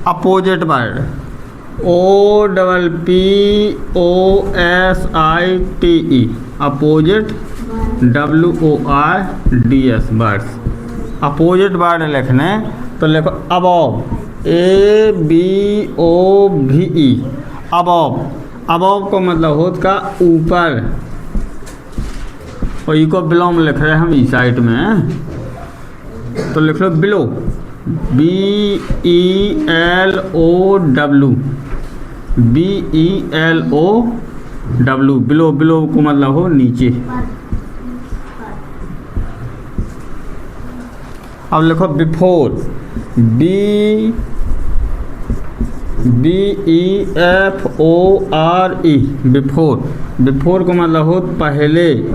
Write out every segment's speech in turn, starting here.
Opposite word, OPPOSITE, opposite, WORDS words. Opposite word लिखने तो लिखो अबव, ABOVE, अबव। अबव को मतलब होता का ऊपर, और ई को बिलोम लिख रहे हैं हम ई साइड में, तो लिख लो below, BELOW, BELOW, below. Below को मतलब हो नीचे। अब लिखो बिफोर, BEFORE, बिफोर। बिफोर को मतलब हो पहले।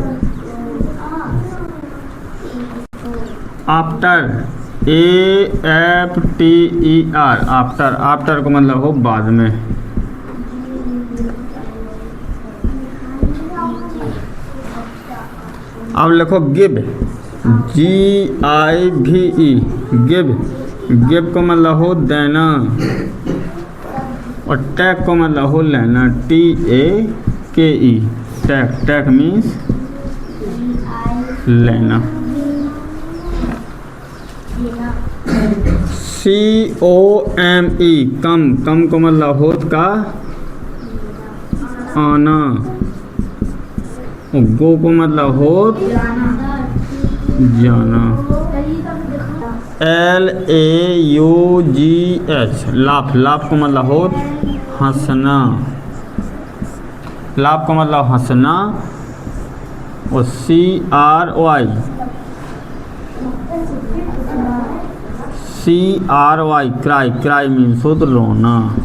After, AFTER, after. आफ्टर को मतलब हो बाद में। अब लिखो गिव, GIVE, गिव। गिव को मतलब हो देना, और टेक को मतलब हो लेना, TAKE, टेक। टेक मीन्स लेना। COME, कम। कम को मतलब होत का आना, गो को मतलब होत जाना। LAUGH, laugh. लाफ को मतलब होत हंसना। लाफ को मतलब हंसना। और CRY, क्राई। क्राई मीन्स होत रोना।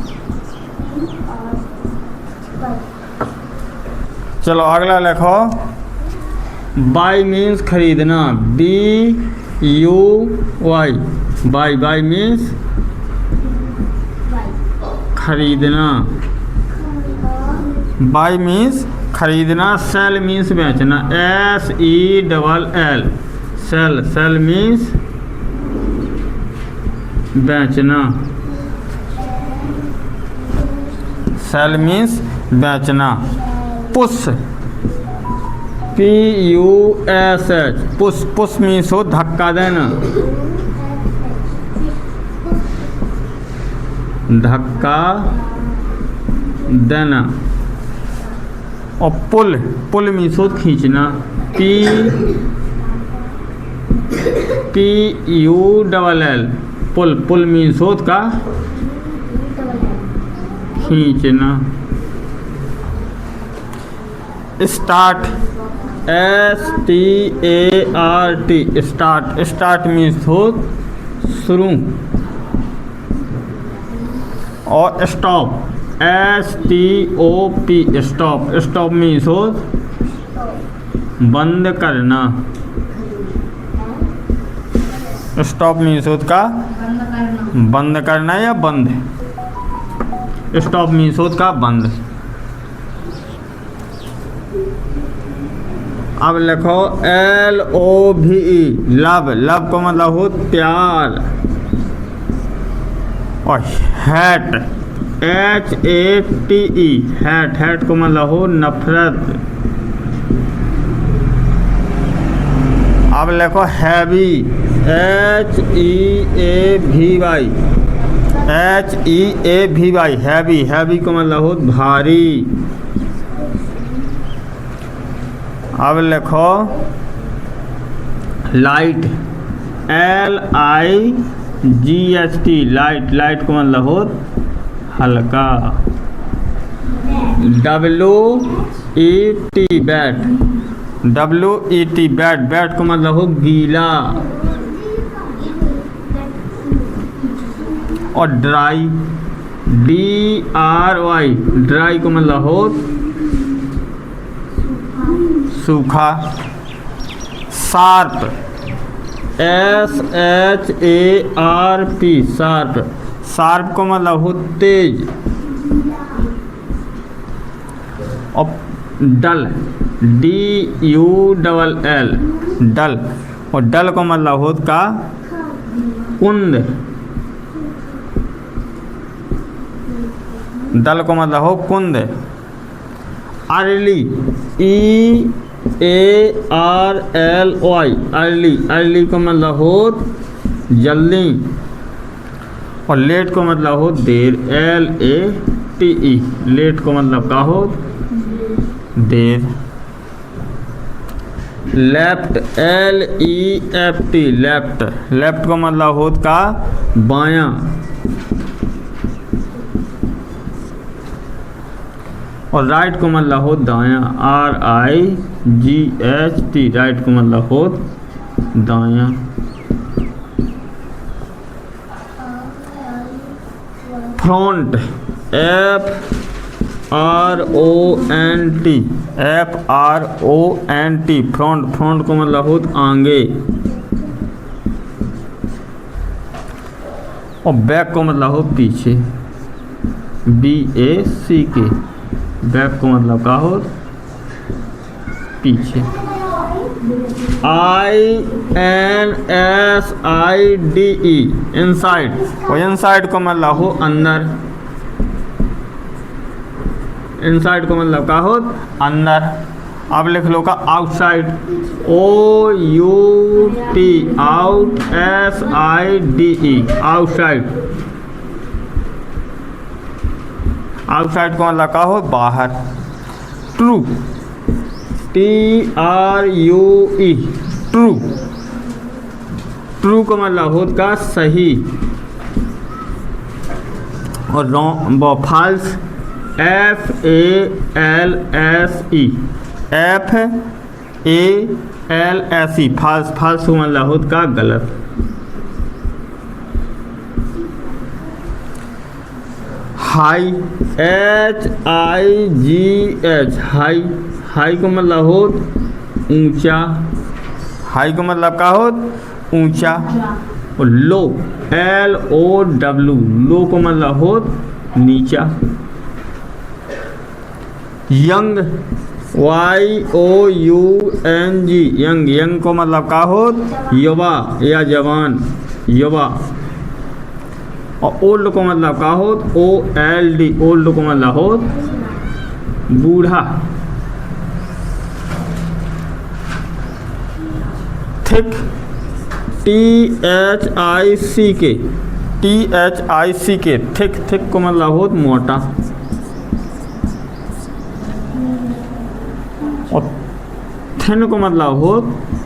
चलो अगला लिखो बाई मीन्स खरीदना, BUY, बाई। बाई मीन्स खरीदना। बाई मीन्स खरीदना। सेल मीन्स बेचना, SELL, सेल। सेल मीन्स बेचना। सेल मीन्स बेचना। Push, PUSH, push. Push means हो धक्का देना, धक्का देना। और पुल, पुल मीन्स हो खींचना, PULL, पुल। पुल मीन्स होत का खींचना। Start, START, start. Start means होत शुरू। और stop, STOP, stop. Stop means होत बंद करना। स्टॉप मीन्स होत का बंद करना या बंद। स्टॉप मीन्स होत का बंद। अब लिखो LOVE, लव। लव को मतलब हो प्यार। और हैट, HATE, हैट। हैट को मतलब हो नफरत। अब लिखो हैवी, HEAVY, हैवी। हैवी को मतलब हो भारी। अब लिखो लाइट, LIGHT, लाइट। लाइट को मतलब हो हल्का। WET, bat. WET, bat. Bat को मतलब हो गीला। और ड्राई, DRY, ड्राई को मतलब हो सूखा। Sharp, SHARP, sharp. शार्प को मतलब हो तेज। और डल, DULL, डल। और डल को मतलब होता का कुंद। दल को मतलब हो कुंद। अर्ली, EARLY, अर्ली, अर्ली को मतलब हो जल्दी। और लेट को मतलब हो देर, LATE, लेट को मतलब का हो देर। लेफ्ट, LEFT, लेफ्ट, लेफ्ट को मतलब हो का बायां। और राइट को मतलब हो दायां, RIGHT, राइट को मतलब हो दायां। फ्रंट, FRONT, फ्रंट, फ्रंट को मतलब हो आगे। और बैक को मतलब हो पीछे, BACK, बैक को मतलब का हो पीछे। INSIDE, इनसाइड, और इनसाइड को मतलब हो अंदर, इनसाइड को मतलब का हो अंदर। अब लिख लो का outside, OUT, out, SIDE, outside, outside को मतलब का हो बाहर। ट्रू, TRUE, ट्रू, ट्रू को मतलब हो का सही। और wrong, false, FALSE, false, false को मतलब हो का गलत। हाई, HIGH, हाई, हाई को मतलब हो ऊंचा, हाई को मतलब का हो ऊंचा। और लो, LOW, लो को मतलब हो नीचा। यंग, YOUNG, यंग, यंग को मतलब का हो युवा या जवान, युवा। और ओल्ड को मतलब का हो OLD, ओल्ड को मतलब हो बूढ़ा। थिक, THICK, थिक, थिक को मतलब हो मोटा। और थिन को मतलब हो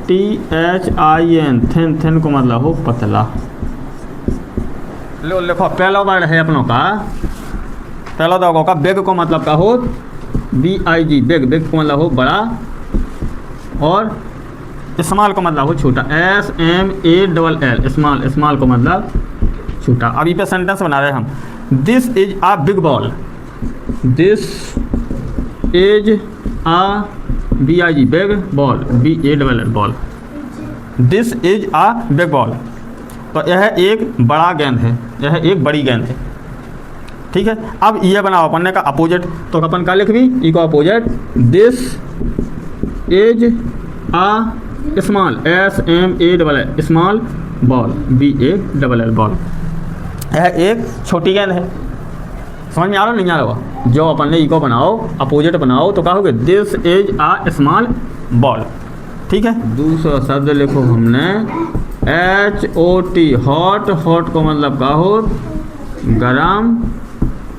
THIN, थिन, थिन को मतलब हो पतला। लो लिखो पहला वर्ड है अपनों का, पहला दो का बेग को मतलब का हो BIG, बेग, बेग को मतलब हो बड़ा। और स्मॉल को मतलब हो छोटा, SMALL, स्मॉल, स्मॉल को मतलब छोटा। अब ये पे सेंटेंस बना रहे हम। This is a big ball, this is a BIG, big ball, BALL, ball. This is a big ball, तो यह एक बड़ा गेंद है, यह एक बड़ी गेंद है। ठीक है, अब ये बनाओ अपन का अपोजिट, तो अपन का लिख भी ई को opposite. This is a small, SMALL, small ball, BALL, ball. यह एक छोटी गेंद है। समझ में आ रहा नहीं आ रहा? जो अपन ने ई को बनाओ अपोजिट बनाओ तो क्या होगा, this is a small ball. ठीक है, दूसरा शब्द लिखो हमने HOT, हॉट, हॉट को मतलब का हो गरम।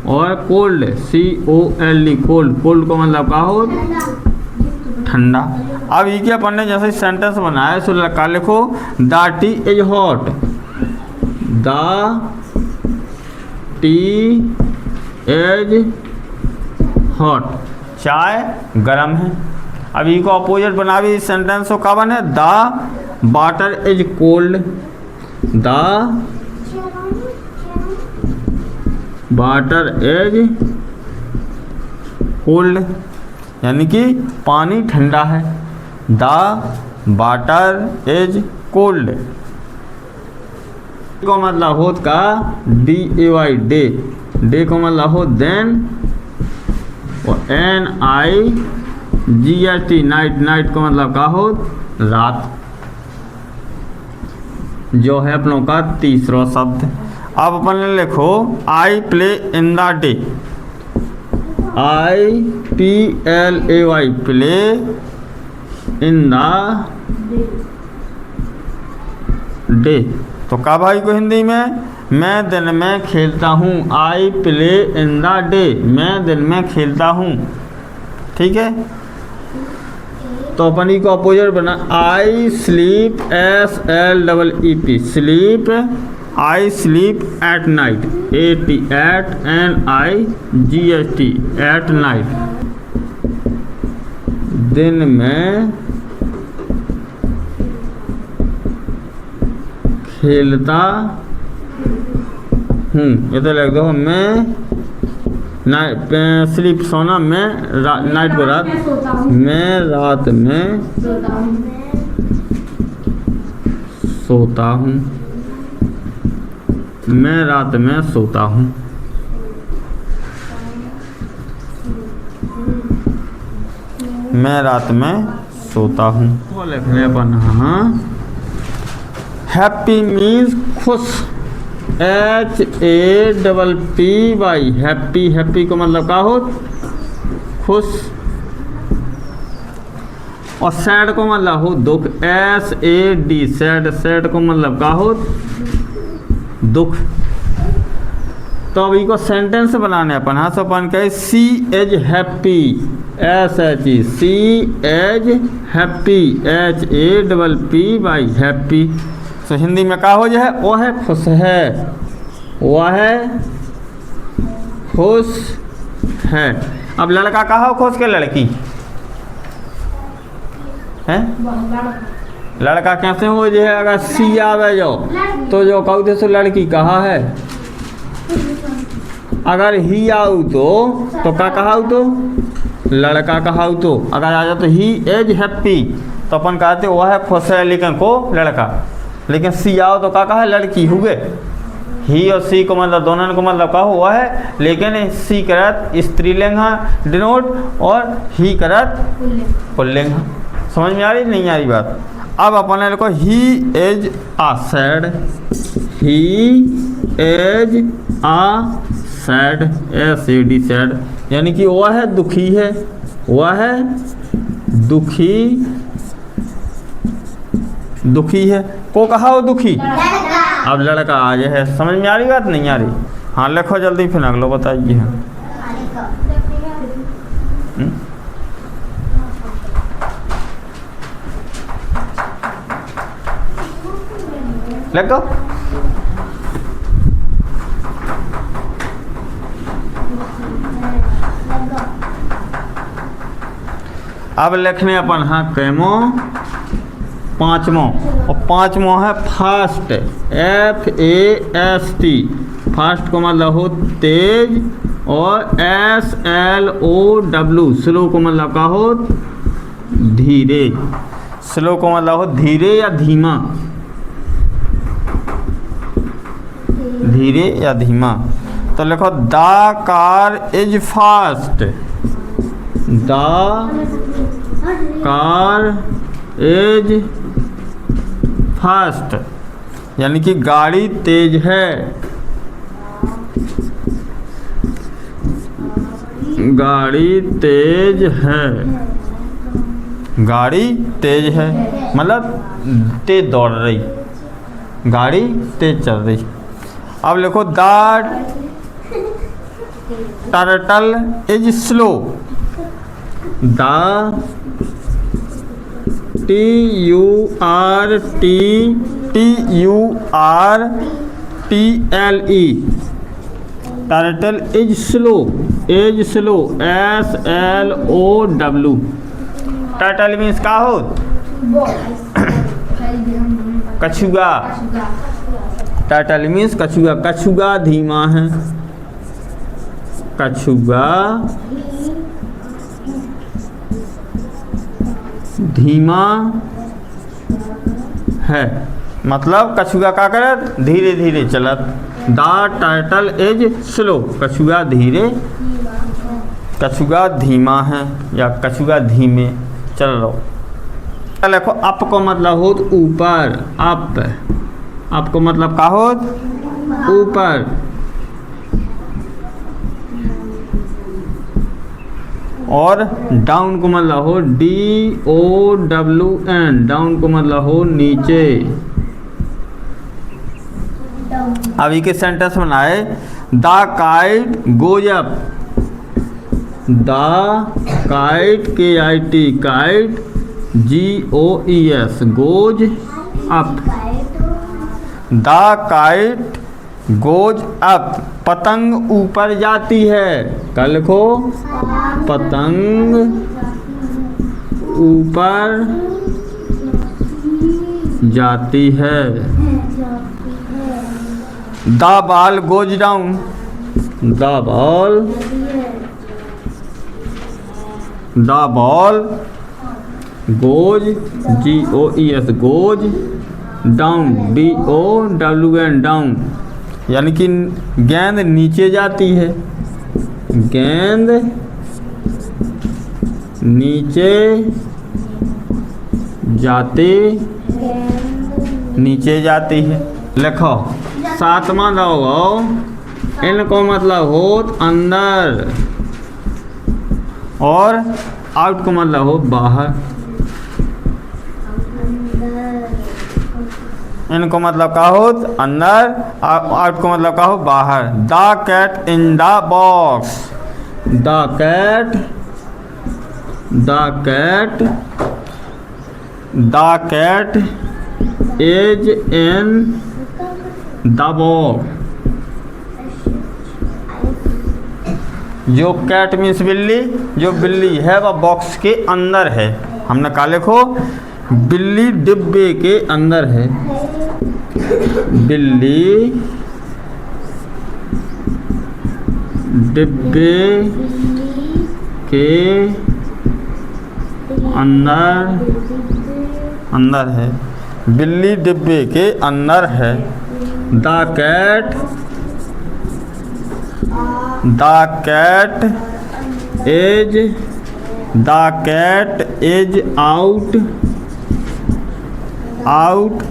और कोल्ड, COLD, कोल्ड, कोल्ड को मतलब का हो ठंडा। अब ये अपन ने जैसे सेंटेंस बनाया सो का लिखो the T is hot, the T is hot, चाय गरम है। अब ये को अपोजिट बना भी सेंटेंस को का बने, the water is cold, the water is cold, यानी कि पानी ठंडा है। द वाटर इज कोल्ड को मतलब हो का DAY, डे, डे को मतलब हो देन। और NIGHT, नाइट, नाइट को मतलब का हो रात। जो है अपनों का तीसरा शब्द। अब अपन लिखो I play in the day, IPLAY play in the day. तो का भाई को हिंदी में, मैं दिन में खेलता हूँ। I play in the day, मैं दिन में खेलता हूँ। ठीक है, तो अपनी को अपोजिट बना, I sleep SLEEP sleep, I sleep at night AT at NIGHT at night, दिन में खेलता हूँ। ये तो लिख दो, मैं नाइट स्लीप सोना, मैं नाइट को रात, मैं रात में सोता हूँ, मैं रात में सोता हूँ। मैं रात में सोता हूँ। वो लिख रहे अपन, हाँ हैप्पी मीन्स खुश, HAPPY हैप्पी, हैप्पी को मतलब का हो खुश। और सैड को मतलब हो दुख, SAD सैड, सैड को मतलब का हो दुख। तो अब इको सेंटेंस बनाने अपन, हाँ, तो अपन कहे she as happy, SHE she as happy, HAPPY happy. तो हिंदी में का हो जाए, वो है खुश है, वह है खुश है। अब लड़का कहा हो खुश के लड़की है, लड़का कैसे हो जाए, अगर सी आवे जो तो जो कहते सो लड़की कहा है, अगर ही आऊ तो का कहा तो लड़का कहा तो, अगर आ जाए तो ही एज हैप्पी तो अपन कहते वह है खुश है, लेकिन को लड़का, लेकिन सी आओ तो का कहा लड़की हुए। ही और सी को मतलब दोनों को मतलब का हुआ है, लेकिन सी करत स्त्रीलिंग डिनोट और ही करत पुल्लिंग। समझ में आ रही नहीं आ रही बात। अब अपन लिखो ही एज आ सैड, ही एज आ सैड, SAD सैड, यानी कि वह है दुखी है, वह है दुखी, दुखी है। को कहा हो दुखी, अब लड़का आ जाए। समझ में आ रही बात नहीं आ रही? हाँ लिखो जल्दी, फिर अगलो बताइए। लिख दो। अब लिखने अपन, हाँ कैमो पाँचवों, और पाँचवों है फास्ट, FAST, फास्ट को मतलब हो तेज, और SLOW स्लो को मतलब का हो धीरे, स्लो को मतलब हो धीरे या धीमा, धीरे या धीमा। तो लिखो the car is fast, the car is fast, यानी कि गाड़ी तेज है, गाड़ी तेज है, गाड़ी तेज है मतलब तेज दौड़ रही, गाड़ी तेज चल रही। अब लिखो the turtle is slow, the TURTLE turtle is slow, as slow SLOW। Turtle means का हो कछुआ, टर्टल मीन्स कछुआ, कछुआ धीमा है, कछुआ धीमा है, मतलब कछुआ का करत धीरे धीरे चलत। द टर्टल इज स्लो, कछुआ धीरे, कछुआ धीमा है या कछुआ धीमे चल रहा। देखो अप को मतलब हो ऊपर, अप, अप को मतलब का हो ऊपर, और डाउन को मतलब हो DOWN, डाउन को मतलब हो नीचे। अभी के सेंटेंस बनाए, the kite goes up, the kite KIT, kite GOES, goes up, the kite goes up, पतंग ऊपर जाती है। कल लिखो, पतंग ऊपर जाती है। The ball goes down, the ball goes GOES, goes down DOWN, down, यानी कि गेंद नीचे जाती है, गेंद नीचे जाती है। लिखो, सातवां दो, इनको मतलब हो अंदर, और आउट को मतलब हो बाहर। इनको मतलब का हो अंदर, आउट को मतलब का हो बाहर। The cat in the box, the cat is in the box. जो कैट मीन्स बिल्ली, जो बिल्ली है वह बॉक्स के अंदर है। हमने कहा लिखो, बिल्ली डिब्बे के अंदर है, बिल्ली डिब्बे के अंदर है, बिल्ली डिब्बे के अंदर है। The cat is out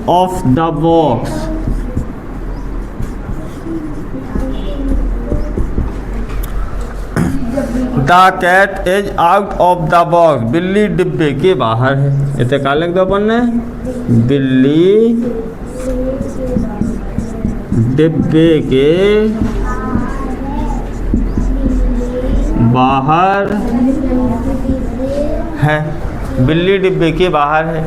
of the box. The cat is out of the box, बिल्ली डिब्बे के बाहर है। इसे क्या लिख दो अपन ने, बिल्ली डिब्बे के बाहर है, बिल्ली डिब्बे के बाहर है।